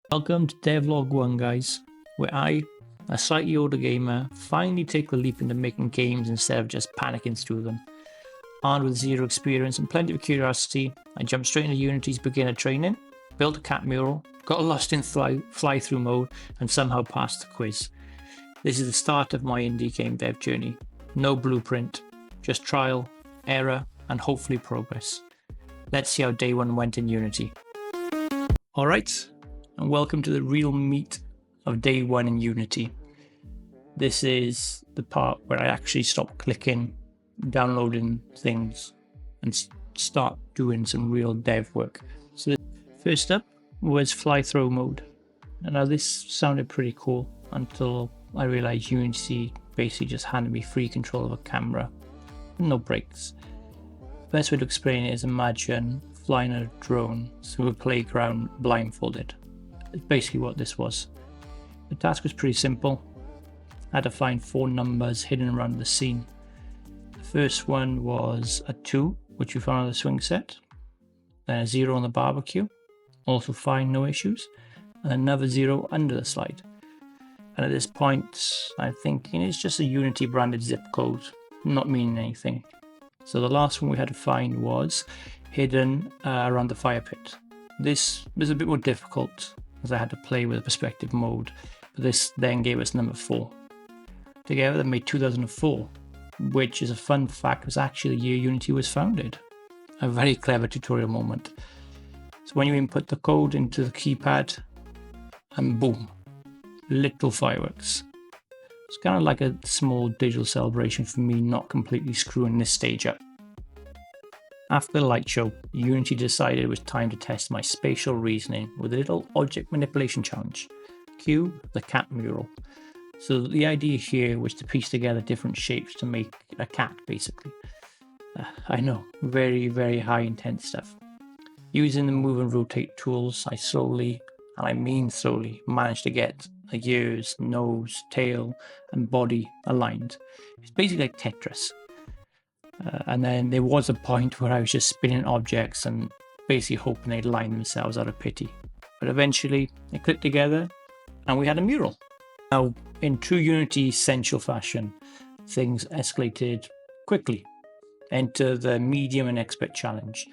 Welcome to Devlog 1, guys, where I, a slightly older gamer, finally take the leap into making games instead of just panicking through them. Armed with zero experience and plenty of curiosity, I jumped straight into Unity's beginner training, built a cat mural, got lost in fly-through mode, and somehow passed the quiz. This is the start of my indie game dev journey. No blueprint, just trial, error, and hopefully progress. Let's see how day one went in Unity. Alright, and welcome to the real meat of day one in Unity. This is the part where I actually stop clicking, downloading things, and start doing some real dev work. So first up was fly-through mode. And now this sounded pretty cool until I realized Unity basically just handed me free control of a camera, no brakes. Best way to explain it is imagine flying a drone through a playground blindfolded. It's basically what this was. The task was pretty simple. I had to find 4 numbers hidden around the scene. The first one was a 2, which we found on the swing set, then a 0 on the barbecue, also fine, no issues, and another 0 under the slide. And at this point, I'm thinking it's just a Unity branded zip code, not meaning anything. So the last one we had to find was hidden around the fire pit. This was a bit more difficult as I had to play with a perspective mode, but this then gave us number 4. Together that made 2004, which is a fun fact, was actually the year Unity was founded. A very clever tutorial moment. So when you input the code into the keypad, and boom, little fireworks. It's kind of like a small digital celebration for me not completely screwing this stage up. After the light show, Unity decided it was time to test my spatial reasoning with a little object manipulation challenge. Cue the cat mural. So the idea here was to piece together different shapes to make a cat, basically. I know, very, very high intense stuff. Using the move and rotate tools, I slowly, and I mean slowly, managed to get the ears, nose, tail, and body aligned. It's basically like Tetris. And then there was a point where I was just spinning objects and basically hoping they'd line themselves out of pity. But eventually, they clicked together, and we had a mural. Now, in true Unity essential fashion, things escalated quickly. Enter the medium and expert challenge.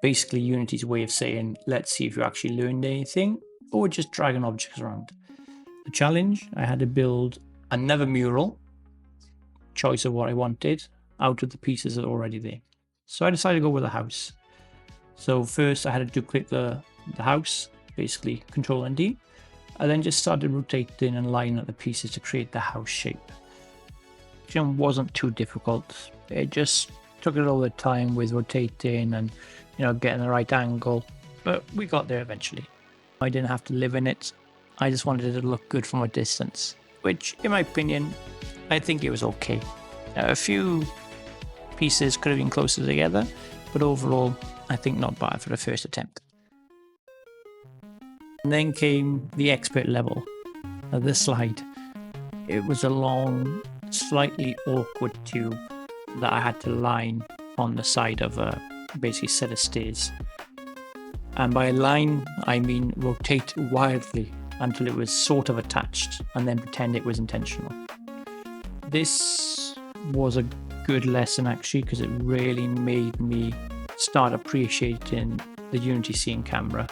Basically, Unity's way of saying, let's see if you actually learned anything, or just dragging objects around. The challenge, I had to build another mural, choice of what I wanted, out of the pieces that are already there. So I decided to go with a house. So first I had to click the house, basically Control and D, and then just started rotating and lining up the pieces to create the house shape. It wasn't too difficult. It just took a little bit of time with rotating and getting the right angle, but we got there eventually. I didn't have to live in it. I just wanted it to look good from a distance, which, in my opinion, I think it was okay. A few pieces could have been closer together, but overall, I think not bad for the first attempt. And then came the expert level of the slide. It was a long, slightly awkward tube that I had to line on the side of a basically set of stairs. And by line, I mean rotate wildly until it was sort of attached and then pretend it was intentional. This was a good lesson actually, because it really made me start appreciating the Unity scene camera.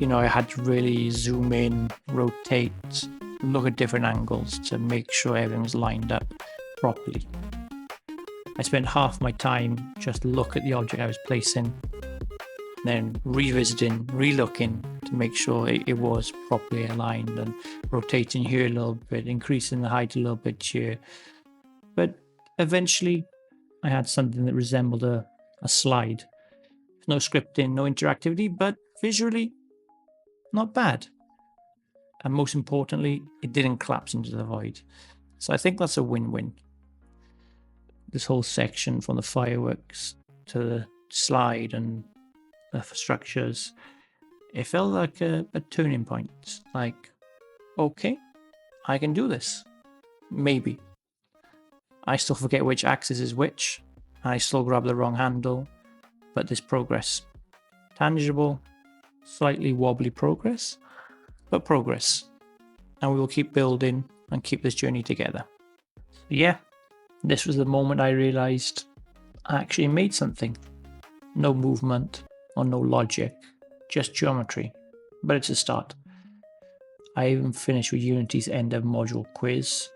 I had to really zoom in, rotate, look at different angles to make sure everything was lined up properly. I spent half my time just look at the object I was placing, then revisiting, relooking to make sure it was properly aligned, and rotating here a little bit, increasing the height a little bit here. But eventually I had something that resembled a slide. No scripting, no interactivity, but visually not bad. And most importantly, it didn't collapse into the void. So I think that's a win-win. This whole section from the fireworks to the slide and the structures, it felt like a turning point. Like, okay, I can do this. Maybe. I still forget which axis is which, and I still grab the wrong handle, but there's progress. Tangible, slightly wobbly progress, but progress. And we will keep building and keep this journey together. So yeah, this was the moment I realized I actually made something. No movement or no logic, just geometry. But it's a start. I even finished with Unity's end of module quiz.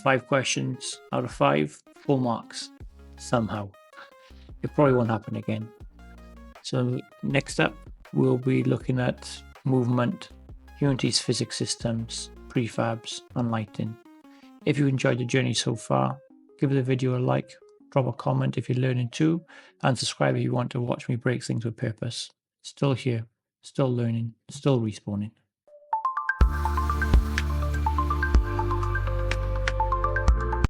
5 questions out of 5, full marks. Somehow. It probably won't happen again. So next up, we'll be looking at movement, Unity's physics systems, prefabs, and lighting. If you enjoyed the journey so far, give the video a like, drop a comment if you're learning too, and subscribe if you want to watch me break things with purpose. Still here, still learning, still respawning.